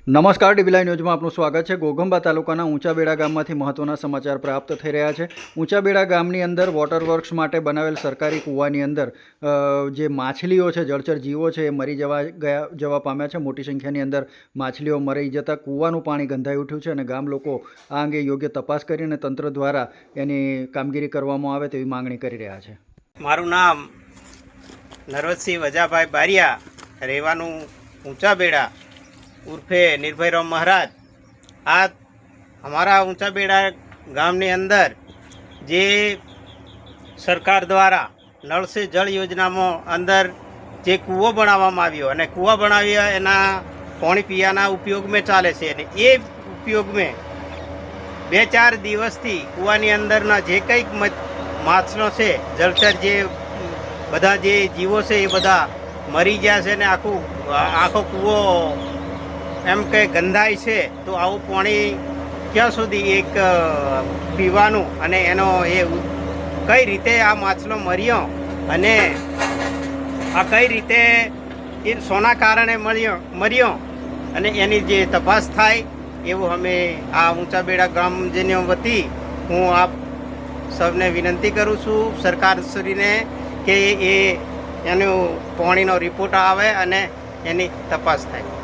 નમસ્કાર, dB live ન્યૂઝમાં આપનું સ્વાગત છે। ઘોઘંબા તાલુકાના ઊંચાબેડા ગામમાંથી મહત્વના સમાચાર પ્રાપ્ત થઈ રહ્યા છે। ઊંચાબેડા ગામની અંદર વોટર વર્ક્સ માટે બનાવેલ સરકારી કૂવાની અંદર જે માછલીઓ છે, જળચર જીવો છે, એ મરી જવા પામ્યા છે। મોટી સંખ્યાની અંદર માછલીઓ મરી જતાં કૂવાનું પાણી ગંધાઈ ઉઠ્યું છે અને ગામ લોકો આ અંગે યોગ્ય તપાસ કરીને તંત્ર દ્વારા એની કામગીરી કરવામાં આવે તેવી માંગણી કરી રહ્યા છે। મારું નામ નરવતસિંહ વજાભાઈ બારિયા, રહેવાનું ऊंचाबेड़ा उर्फे निर्भयराम महाराज। आ हमारा ऊंचाबेड़ा गामनी अंदर जे सरकार द्वारा नल से जल योजना में अंदर जे कूવો बनावવામાં આવ્યો અને કૂવા બનાવ્યા એના પાણી પીવાના ઉપયોગ में ચાલે છે અને એ ઉપયોગ में 2-4 દિવસથી કૂવાની અંદરના જે કંઈક માછલો છે, જળચર જે બધા જે જીવો છે એ બધા મરી ગયા છે ને આખો કૂવો એમ કે ગંધાય છે। તો આવું પાણી ક્યાં સુધી એક પીવાનું અને એનો એ કઈ રીતે આ માછલો મર્યો અને આ કઈ રીતે એ શોના કારણે મર્યો અને એની જે તપાસ થાય એવું અમે આ ઊંચાબેડા ગ્રામજનો વતી હું આપ સૌને વિનંતી કરું છું સરકારશ્રીને કે એનો પાણીનો રિપોર્ટ આવે અને એની તપાસ થાય।